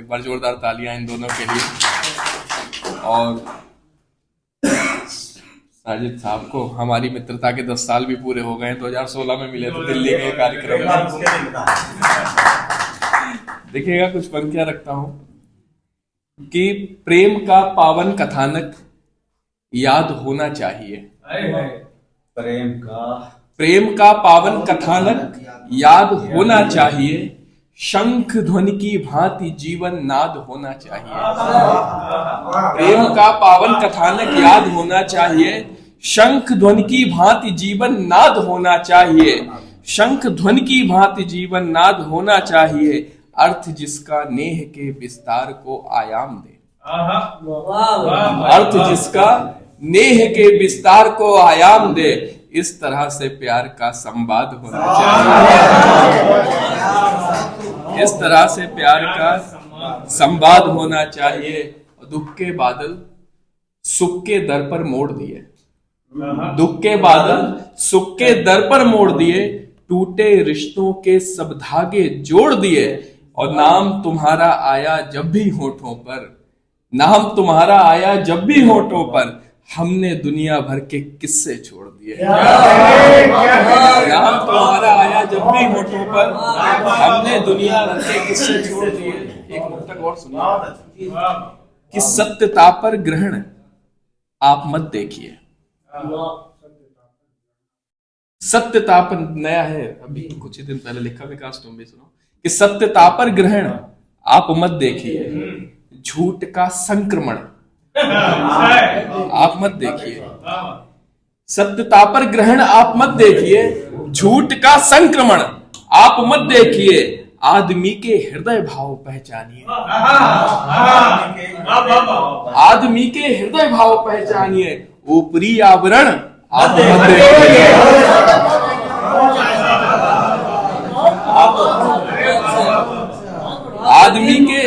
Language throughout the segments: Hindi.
एक बार जोरदार तालियां इन दोनों के लिए। और साजिद साहब को हमारी मित्रता के 10 साल भी पूरे हो गए। 2016 में मिले थे दिल्ली के कार्यक्रम में। देखिएगा कुछ पंक्तियां रखता हूं कि प्रेम का पावन कथानक याद होना चाहिए। प्रेम का पावन कथानक याद होना चाहिए, शंख ध्वनि की भांति जीवन नाद होना चाहिए। प्रेम का पावन कथानक याद होना चाहिए, शंख ध्वनि की भांति जीवन नाद होना चाहिए। शंख ध्वनि की भांति जीवन नाद होना चाहिए, अर्थ जिसका नेह के विस्तार को आयाम दे। अर्थ जिसका नेह के विस्तार को आयाम दे, इस तरह से प्यार का संवाद होना चाहिए। इस तरह से प्यार का संवाद होना चाहिए। दुख के बादल सुख के दर पर मोड़ दिए, दुख के बादल सुख के दर पर मोड़ दिए, टूटे रिश्तों के सब धागे जोड़ दिए। और नाम तुम्हारा आया जब भी होठों पर, नाम तुम्हारा आया जब भी होठों पर, हमने दुनिया भर के किस्से छोड़ दिए। नाम तुम्हारा आया जब भी होठों पर, हमने दुनिया भर के किस्से छोड़ दिए। एक मुक्तक और सुनिए कि सत्यता पर ग्रहण आप मत देखिए। सत्यता पर नया है, अभी कुछ ही दिन पहले लिखा, विकास तुम भी सुनो कि सत्यता पर ग्रहण आप मत देखिए, झूठ का संक्रमण आप मत देखिए। सत्यता पर ग्रहण आप मत देखिए, झूठ का संक्रमण आप मत देखिए। आदमी के हृदय भाव पहचानिए, आदमी के हृदय भाव पहचानिए, ऊपरी आवरण आप मत देखिए। आदमी के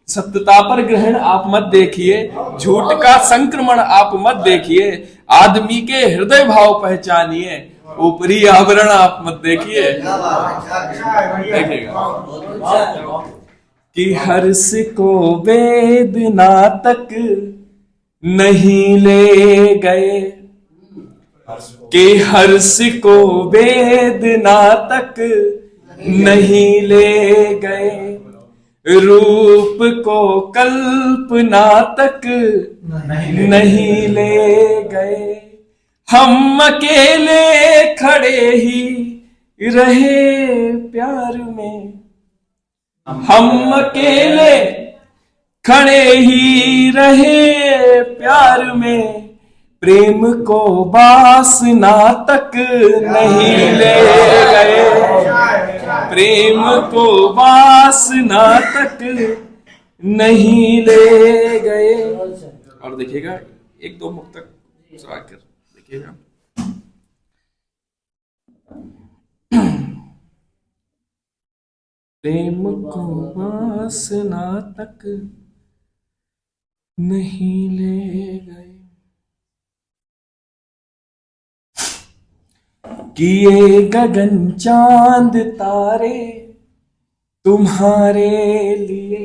सत्यता पर ग्रहण आप मत देखिए, झूठ का संक्रमण आप मत देखिए। आदमी के हृदय भाव पहचानिए, ऊपरी आवरण आप मत देखिए। देखिएगा कि हर्ष को वेदना तक नहीं ले गए, कि हर्ष को वेदना तक नहीं ले गए, रूप को कल्पना तक नहीं ले गए। हम अकेले खड़े ही रहे प्यार में, हम अकेले खड़े ही रहे प्यार में, प्रेम को वासना तक नहीं ले गए, प्रेम को वासना तक नहीं ले गए। और देखिएगा एक दो मुक्तक कर देखिएगा। प्रेम को वासना तक नहीं ले गए, कि ये गगन चांद तारे तुम्हारे लिए,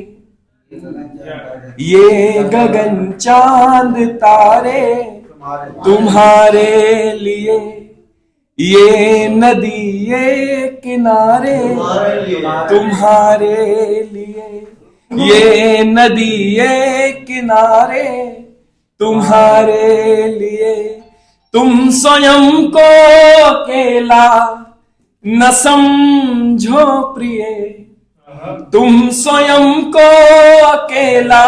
ये गगन चांद तारे तुम्हारे लिए, ये नदी ये किनारे तुम्हारे लिए, ये नदी ये किनारे तुम्हारे लिए। तुम स्वयं को अकेला न समझो प्रिय, तुम स्वयं को अकेला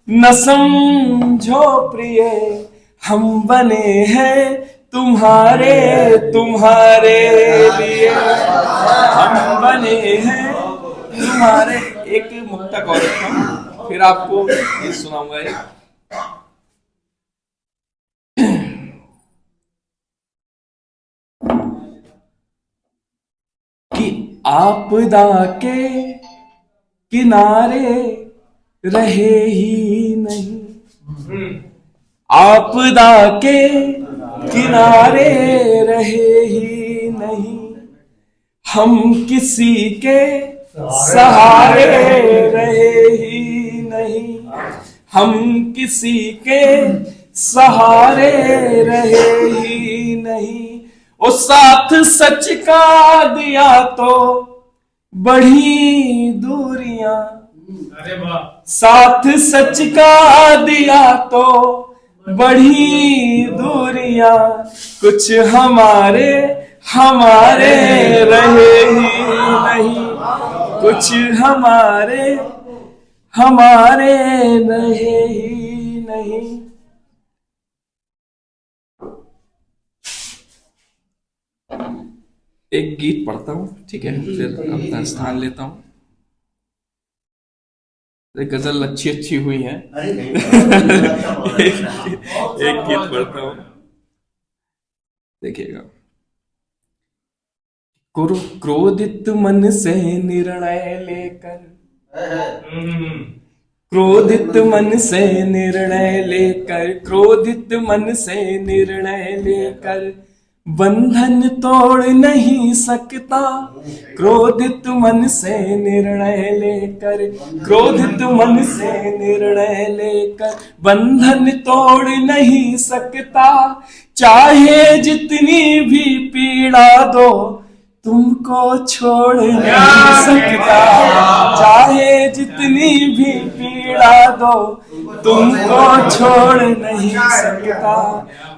न समझो प्रिय, हम बने हैं तुम्हारे तुम्हारे लिए, हम बने हैं तुम्हारे। एक मुक्तक और फिर आपको ये सुनाऊंगा एक। कि आपदा के किनारे रहे ही नहीं, आपदा के किनारे रहे ही नहीं, हम किसी के सहारे रहे ही नहीं, हम किसी के सहारे रहे ही नहीं। ओ साथ सच का दिया तो बढ़ी दूरियां, अरे वाह, साथ सच का दिया तो बढ़ी दूरियां, कुछ हमारे हमारे रहे ही नहीं, कुछ हमारे हमारे रहे ही नहीं। एक गीत पढ़ता हूं, ठीक है, फिर अपना स्थान लेता हूं। गजल अच्छी अच्छी हुई है। एक गीत पढ़ता हूं, देखिएगा। क्रोधित मन से निर्णय लेकर, क्रोधित मन से निर्णय लेकर, क्रोधित मन से निर्णय लेकर बंधन तोड़ नहीं सकता। क्रोधित मन से निर्णय लेकर, क्रोधित मन से निर्णय लेकर बंधन तोड़ नहीं सकता। चाहे जितनी भी पीड़ा दो तुमको छोड़ नहीं सकता, चाहे जितनी भी पीड़ा दो तुमको छोड़ नहीं सकता।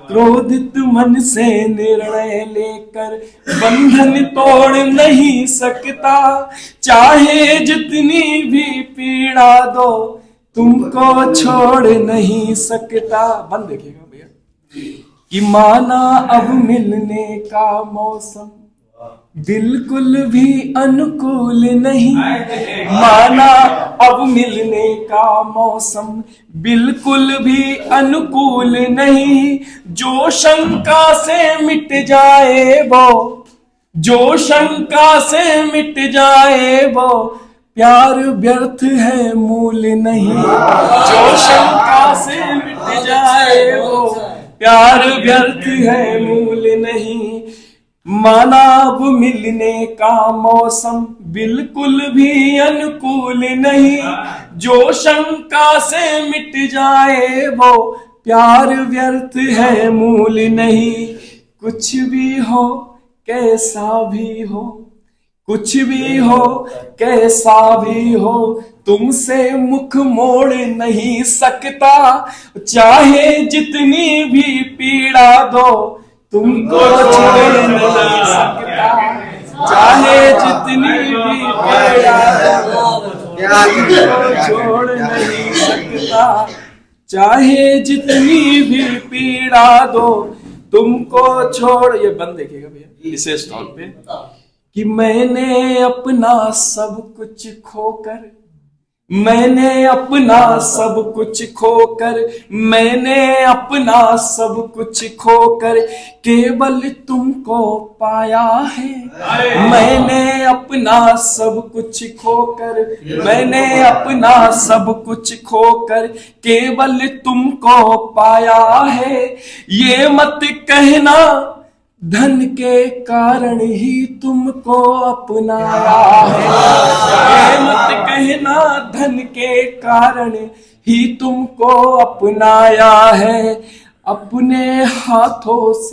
क्रोधित मन से निर्णय लेकर बंधन तोड़ नहीं सकता, चाहे जितनी भी पीड़ा दो तुमको छोड़ नहीं सकता। बंद देखिएगा भैया। कि माना अब मिलने का मौसम बिल्कुल भी अनुकूल नहीं, माना अब मिलने का मौसम बिल्कुल भी अनुकूल नहीं। जो शंका से मिट जाए वो, जो शंका से मिट जाए वो प्यार व्यर्थ है मूल नहीं। जो शंका से मिट जाए वो प्यार व्यर्थ है मूल नहीं। माना अब मिलने का मौसम बिल्कुल भी अनुकूल नहीं। जो शंका से मिट जाए वो प्यार व्यर्थ है मूल नहीं। कुछ भी हो कैसा भी हो, कुछ भी हो कैसा भी हो तुमसे मुख मोड़ नहीं सकता। चाहे जितनी भी पीड़ा दो तुमको छोड़ नहीं सकता, चाहे जितनी भी पीड़ा दो तुमको छोड़ नहीं सकता। चाहे जितनी भी पीड़ा दो तुमको छोड़। ये बंद देखिएगा भैया विशेष तौर पे। कि मैंने अपना सब कुछ खोकर, मैंने अपना सब कुछ खोकर, मैंने अपना सब कुछ खोकर केवल तुमको पाया है। मैंने अपना सब कुछ खोकर, मैंने अपना सब कुछ खोकर केवल तुमको पाया है। ये मत कहना धन के कारण ही तुमको अपनाया है। ये मत कहना धन के कारण ही तुमको अपनाया है। अपने हाथों से